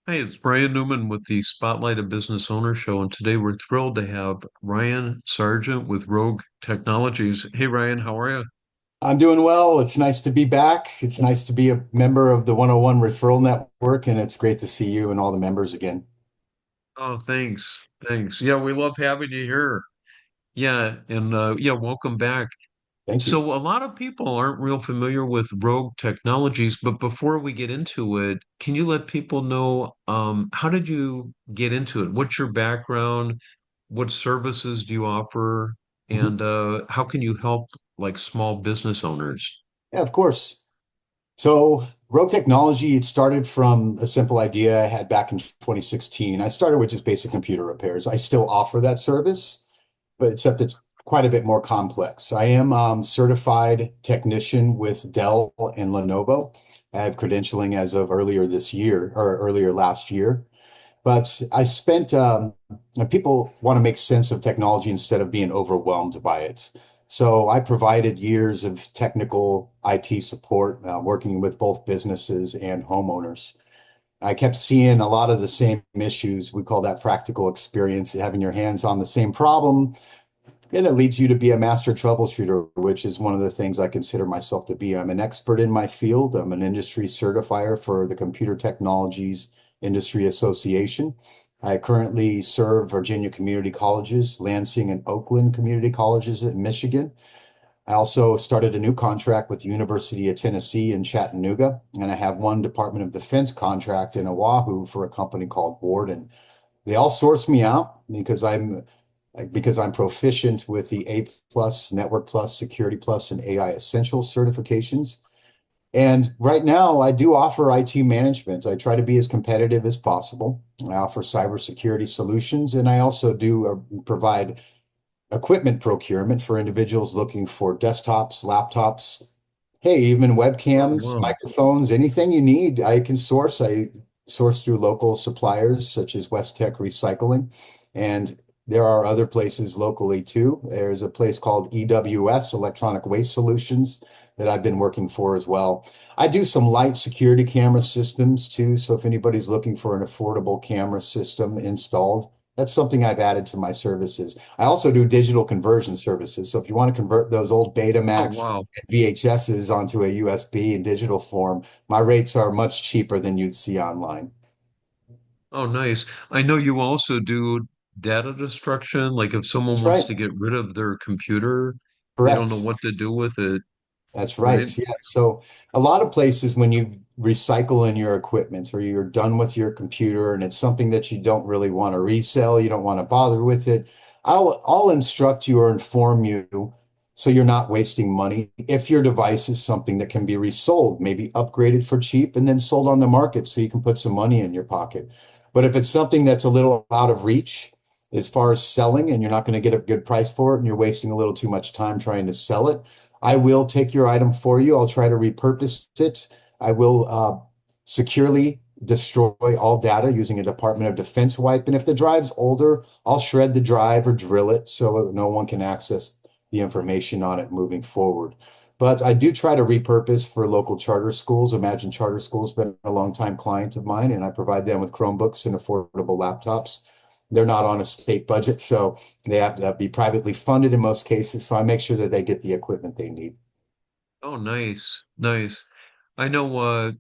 Hi, it's Brian Newman with the Spotlight of Business Owner Show, and today we're thrilled to have Ryan Sargent with Rogue Technologies. Hey, Ryan, how are you? I'm doing well. It's nice to be back. It's nice to be a member of the 101 Referral Network, and it's great to see you and all the members again. Oh, thanks. Thanks. Yeah, we love having you here. Yeah, and yeah, welcome back. Thank you. So, a lot of people aren't real familiar with Rogue Technologies, but before we get into it, can you let people know how did you get into it? What's your background? What services do you offer? Mhm. And how can you help like small business owners? Yeah, of course. So, Rogue Technology, it started from a simple idea I had back in 2016. I started with just basic computer repairs. I still offer that service, but except it's quite a bit more complex. I am certified technician with Dell and Lenovo. I have credentialing as of earlier this year or earlier last year. But I spent, people want to make sense of technology instead of being overwhelmed by it. So I provided years of technical IT support, working with both businesses and homeowners. I kept seeing a lot of the same issues. We call that practical experience, having your hands on the same problem. And it leads you to be a master troubleshooter, which is one of the things I consider myself to be. I'm an expert in my field. I'm an industry certifier for the Computer Technologies Industry Association. I currently serve Virginia community colleges, Lansing and Oakland community colleges in Michigan. I also started a new contract with the University of Tennessee in Chattanooga, and I have one Department of Defense contract in Oahu for a company called Warden. They all source me out because I'm proficient with the A plus, Network plus, Security plus, and AI Essential certifications. And right now, I do offer IT management. I try to be as competitive as possible. I offer cybersecurity solutions, and I also do provide equipment procurement for individuals looking for desktops, laptops, hey, even Oh, webcams, wow. microphones, anything you need, I can source. I source through local suppliers such as West Tech Recycling. And there are other places locally too. There's a place called EWS, Electronic Waste Solutions, that I've been working for as well. I do some light security camera systems too. So if anybody's looking for an affordable camera system installed, that's something I've added to my services. I also do digital conversion services. So if you want to convert those old Oh, Betamax wow. VHSs onto a USB in digital form, my rates are much cheaper than you'd see online. Oh, nice. I know you also do data destruction. Like if someone That's wants right. to get rid of their computer, they don't know Correct. what to do with it, That's right. right? Yeah. So a lot of places when you recycle in your equipment or you're done with your computer and it's something that you don't really want to resell, you don't want to bother with it, I'll instruct you or inform you so you're not wasting money if your device is something that can be resold, maybe upgraded for cheap and then sold on the market so you can put some money in your pocket. But if it's something that's a little out of reach as far as selling and you're not going to get a good price for it and you're wasting a little too much time trying to sell it, I will take your item for you. I'll try to repurpose it. I will securely destroy all data using a Department of Defense wipe. And if the drive's older, I'll shred the drive or drill it so no one can access the information on it moving forward. But I do try to repurpose for local charter schools. Imagine Charter School's been a long time client of mine, and I provide them with Chromebooks and affordable laptops. They're not on a state budget, so they have to be privately funded in most cases. So I make sure that they get the equipment they need. Oh, nice. Nice. I know,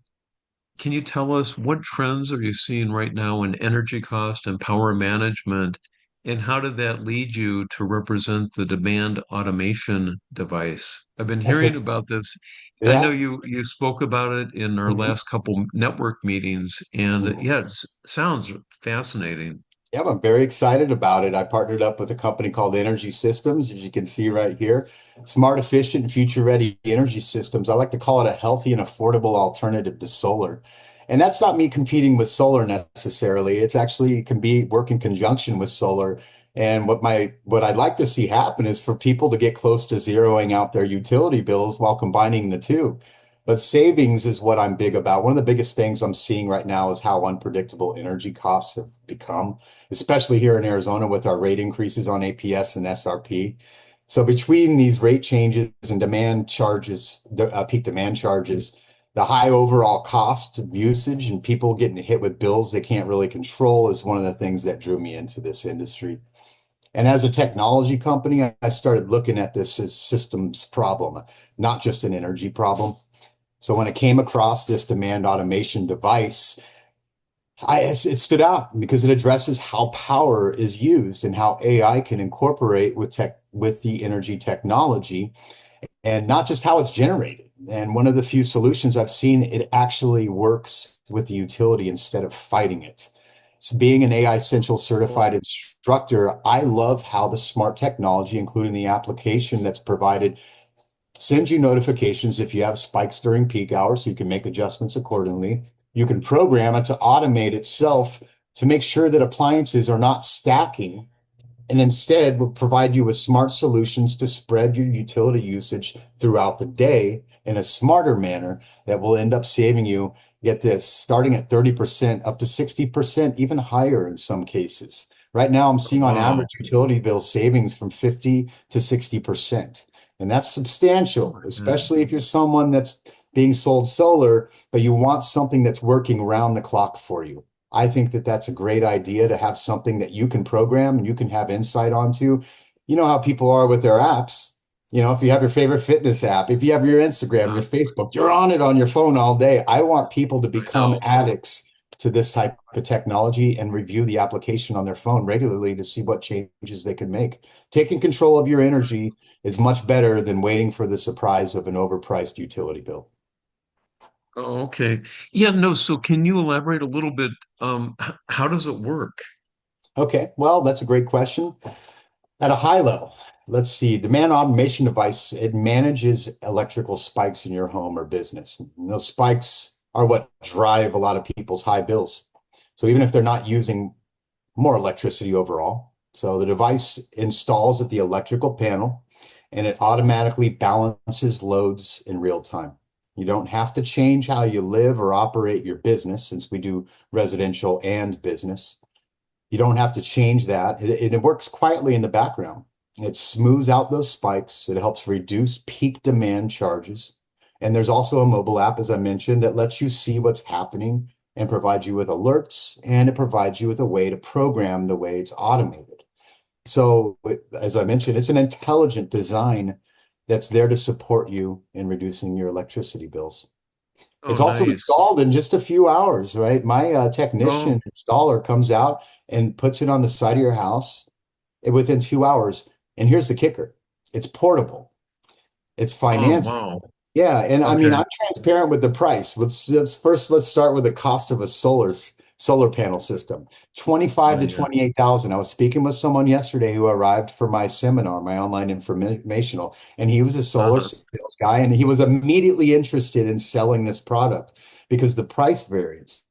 can you tell us what trends are you seeing right now in energy cost and power management, and how did that lead you to represent the demand automation device? I've been That's hearing a about this. I know yeah. you spoke about it in our Mhm. last couple network meetings, and Mhm. yeah, it sounds fascinating. Yeah, I'm very excited about it. I partnered up with a company called Energy Systems, as you can see right here. Smart, efficient, future-ready energy systems. I like to call it a healthy and affordable alternative to solar. And that's not me competing with solar necessarily. It's actually can be work in conjunction with solar. And what I'd like to see happen is for people to get close to zeroing out their utility bills while combining the two. But savings is what I'm big about. One of the biggest things I'm seeing right now is how unpredictable energy costs have become, especially here in Arizona with our rate increases on APS and SRP. So between these rate changes and demand charges, the peak demand charges, The high overall cost of usage and people getting hit with bills they can't really control is one of the things that drew me into this industry. And as a technology company, I started looking at this as systems problem, not just an energy problem. So when I came across this demand automation device, it stood out because it addresses how power is used and how AI can incorporate with the energy technology and not just how it's generated. And one of the few solutions I've seen, it actually works with the utility instead of fighting it. So being an AI Central certified Oh, instructor, I love how the smart technology, including the application that's provided, sends you notifications if you have spikes during peak hours, so you can make adjustments accordingly. You can program it to automate itself to make sure that appliances are not stacking and instead will provide you with smart solutions to spread your utility usage throughout the day in a smarter manner that will end up saving you, get this, starting at 30% up to 60%, even higher in some cases. Right now, I'm seeing on wow. average utility bill savings from 50 to 60%. And that's Oh substantial, my God. especially if you're someone that's being sold solar, but you want something that's working round the clock for you. I think that that's a great idea to have something that you can program and you can have insight onto. You know how people are with their apps. You know, if you have your favorite fitness app, if you have your Instagram, Uh, your Facebook, you're on it on your phone all day. I want people to I become know. addicts to this type of technology and review the application on their phone regularly to see what changes they can make. Taking control of your energy is much better than waiting for the surprise of an overpriced utility bill. Oh, okay. Yeah, no, so can you elaborate a little bit? How does it work? Okay, well, that's a great question. At a high level, let's see, demand automation device, it manages electrical spikes in your home or business. And those spikes are what drive a lot of people's high bills. So even if they're not using more electricity overall, so the device installs at the electrical panel and it automatically balances loads in real time. You don't have to change how you live or operate your business since we do residential and business. You don't have to change that. It works quietly in the background. It smooths out those spikes. It helps reduce peak demand charges. And there's also a mobile app, as I mentioned, that lets you see what's happening and provides you with alerts. And it provides you with a way to program the way it's automated. So, as I mentioned, it's an intelligent design that's there to support you in reducing your electricity bills. Oh, It's also nice. installed in just a few hours, right? My Oh, technician installer comes out and puts it on the side of your house within 2 hours. And here's the kicker. It's portable. It's oh, financed. wow. Yeah, and I mean, Okay. I'm transparent with the price. Let's start with the cost of a solar panel system. 25 Oh, to yeah. 28,000. I was speaking with someone yesterday who arrived for my seminar, my online informational, and he was a solar Uh-huh. sales guy, and he was immediately interested in selling this product because the price variance.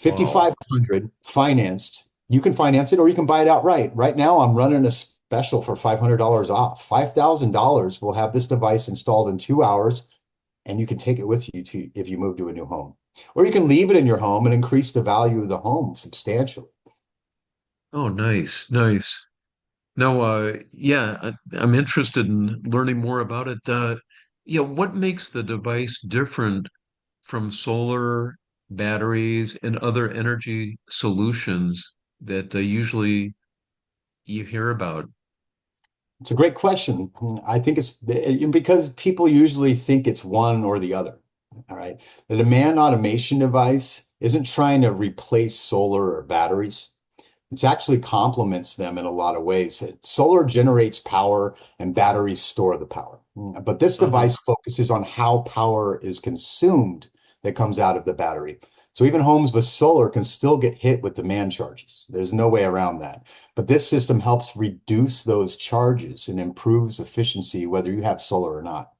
Wow. 5,500 financed. You can finance it or you can buy it outright. Right now, I'm running a special for $500 off. $5,000 will have this device installed in 2 hours, and you can take it with you to if you move to a new home. Or you can leave it in your home and increase the value of the home substantially. Oh, nice. Nice. No, yeah, I'm interested in learning more about it. Yeah, what makes the device different from solar batteries and other energy solutions that usually you hear about? It's a great question. I think it's because people usually think it's one or the other. All right. The demand automation device isn't trying to replace solar or batteries. It actually complements them in a lot of ways. Solar generates power and batteries store the power. But this Uh-huh. device focuses on how power is consumed that comes out of the battery. So even homes with solar can still get hit with demand charges. There's no way around that. But this system helps reduce those charges and improves efficiency whether you have solar or not.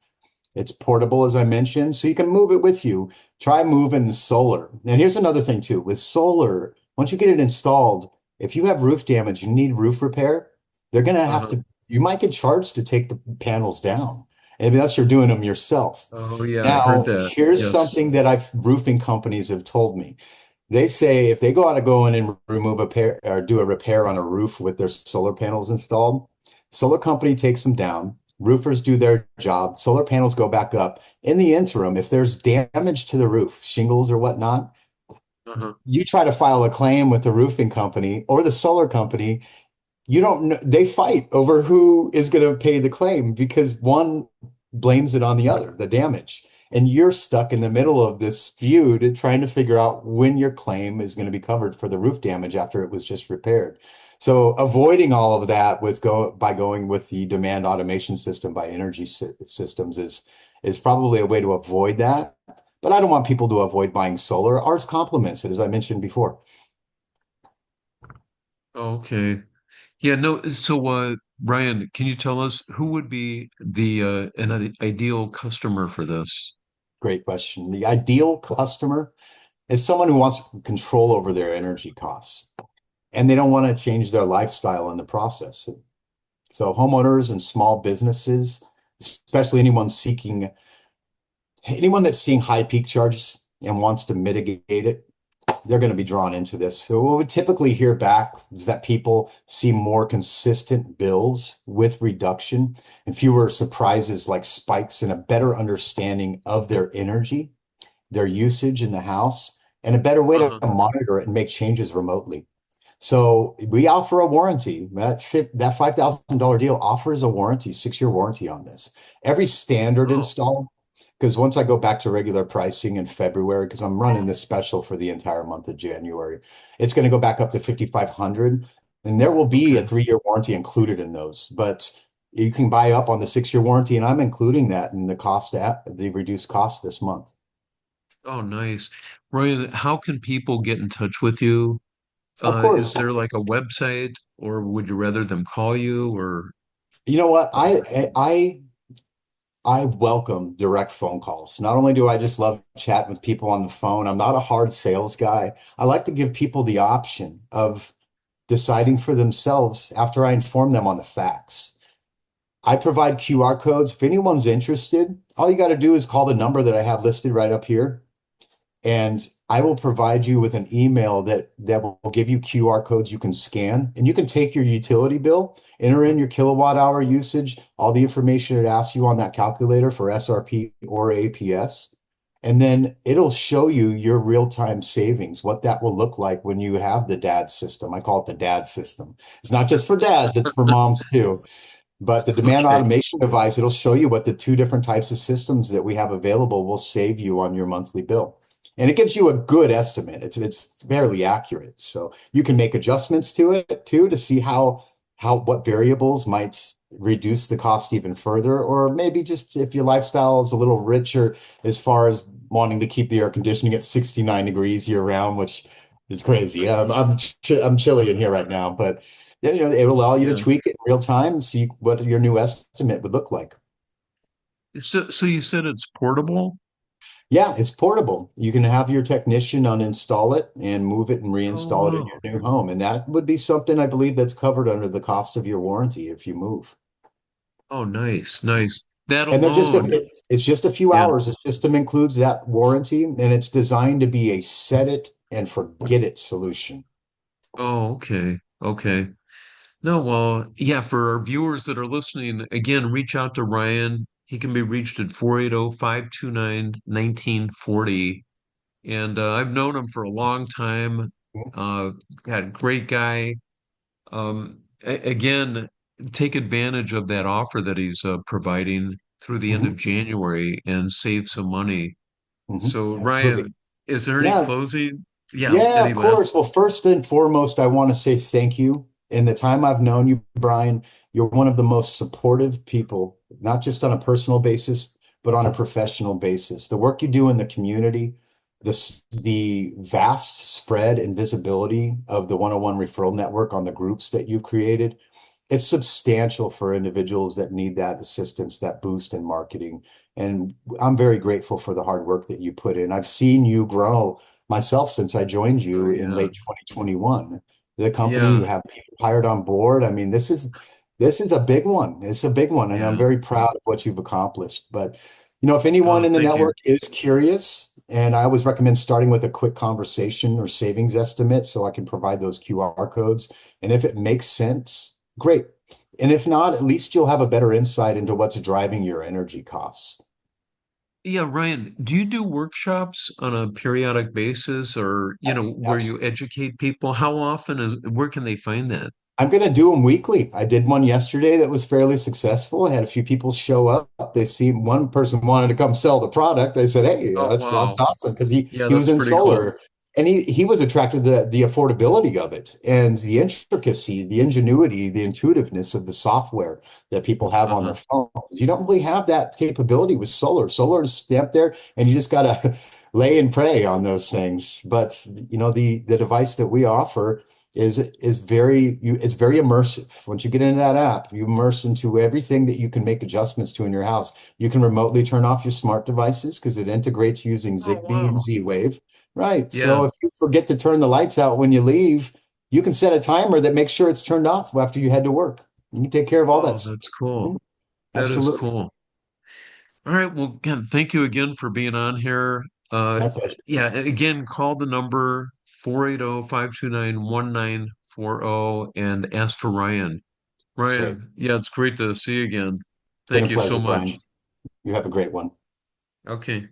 It's portable, as I mentioned, so you can move it with you. Try moving the solar. And here's another thing too. With solar, once you get it installed, if you have roof damage, you need roof repair, they're going to have Uh-huh. to, you might get charged to take the panels down, unless you're doing them yourself. Oh, yeah, I heard Now, that. here's Yes. something that roofing companies have told me. They say if they go out and go in and remove a pair or do a repair on a roof with their solar panels installed, solar company takes them down. Roofers do their job. Solar panels go back up. In the interim, if there's damage to the roof, shingles or whatnot, Uh-huh. you try to file a claim with the roofing company or the solar company. You don't know, they fight over who is going to pay the claim because one blames it on the other, the damage. And you're stuck in the middle of this feud trying to figure out when your claim is going to be covered for the roof damage after it was just repaired. So avoiding all of that with go by going with the demand automation system by energy systems is probably a way to avoid that. But I don't want people to avoid buying solar. Ours complements it, as I mentioned before. Okay. Yeah, no, so Ryan, can you tell us who would be the an ideal customer for this? Great question. The ideal customer is someone who wants control over their energy costs and they don't want to change their lifestyle in the process. So homeowners and small businesses, especially anyone that's seeing high peak charges and wants to mitigate it, they're going to be drawn into this. So what we typically hear back is that people see more consistent bills with reduction and fewer surprises like spikes and a better understanding of their energy, their usage in the house, and a better way to Uh-huh. monitor it and make changes remotely. So we offer a warranty. That $5,000 deal offers a warranty, 6-year warranty on this. Every standard Oh, install, because once I go back to regular pricing in February, because I'm running this special for the entire month of January, it's going to go back up to 5,500, and there will be a okay. 3-year warranty included in those. But you can buy up on the 6-year warranty, and I'm including that in the cost at the reduced cost this month. Oh, nice. Ryan, how can people get in touch with you? Of Is course, there like a website, or would you rather them call you, or you know what? I welcome direct phone calls. Not only do I just love chatting with people on the phone, I'm not a hard sales guy. I like to give people the option of deciding for themselves after I inform them on the facts. I provide QR codes. If anyone's interested, all you got to do is call the number that I have listed right up here and I will provide you with an email that will give you QR codes you can scan, and you can take your utility bill, enter in your kilowatt hour usage, all the information it asks you on that calculator for SRP or APS, and then it'll show you your real-time savings, what that will look like when you have the dad system. I call it the dad system. It's not just for dads, it's for moms too. But the demand okay. automation device, it'll show you what the two different types of systems that we have available will save you on your monthly bill. And it gives you a good estimate. It's fairly accurate. So you can make adjustments to it too to see what variables might reduce the cost even further, or maybe just if your lifestyle is a little richer as far as wanting to keep the air conditioning at 69 degrees year round, which is crazy. I'm chilly in here right now, but it'll allow you to Yeah. tweak it in real time and see what your new estimate would look like. So you said it's portable? Yeah, it's portable. You can have your technician uninstall it and move it and Oh, reinstall it in wow. your new home. And that would be something I believe that's covered under the cost of your warranty if you move. Oh, nice, nice. That And alone. it's just a few Yeah. hours. The system includes that warranty, and it's designed to be a set it and forget it solution. Oh, okay. Okay. No, well, yeah, for our viewers that are listening, again, reach out to Ryan. He can be reached at 480-529-1940. And I've known him for a long time. Got great guy. Again, take advantage of that offer that he's providing through the end of Mhm, January and save some money. So, absolutely. Ryan, is there any Yeah, closing? Yeah, yeah, any of course. last? Well, first and foremost, I want to say thank you. In the time I've known you, Brian, you're one of the most supportive people, not just on a personal basis, but on a professional basis. The work you do in the community, the vast spread and visibility of the 101 referral network on the groups that you've created, it's substantial for individuals that need that assistance, that boost in marketing. And I'm very grateful for the hard work that you put in. I've seen you grow myself since I joined Oh, you in yeah. late 2021. The company, you Yeah. have people hired on board. I mean, this is a big one. It's a big one, and I'm Yeah. very proud of what you've accomplished. But if anyone Oh, in the thank you. network is curious, and I always recommend starting with a quick conversation or savings estimate so I can provide those QR codes. And if it makes sense, great. And if not, at least you'll have a better insight into what's driving your energy costs. Yeah, Ryan, do you do workshops on a periodic basis or, where you educate people? How often where can they find that? I'm going to do them weekly. I did one yesterday that was fairly successful. I had a few people show up. They see one person wanted to come sell the product. I said, "Hey, Oh, that's wow. awesome," because he Yeah, he was that's in pretty cool. solar, and he was attracted to the affordability of it and the intricacy, the ingenuity, the intuitiveness of the software that people have on their Uh-huh. phones. You don't really have that capability with solar. Solar is stamped there, and you just got to lay and pray on those things. But the device that we offer it's very immersive. Once you get into that app, you immerse into everything that you can make adjustments to in your house. You can remotely turn off your smart devices because it integrates using Oh, Zigbee and wow. Z-Wave. Right. So Yeah. if you forget to turn the lights out when you leave, you can set a timer that makes sure it's turned off after you head to work. You can take care of all that Oh, stuff. that's cool. Mhm. That is Absolutely. cool. All right. Well, again, thank you again for being on here. Uh, My pleasure. yeah, again, call the number 480-529-1940 and ask for Ryan. Great. Ryan, yeah, it's great to see you again. It's been a Thank you so pleasure, much. Brian. You have a great one. Okay.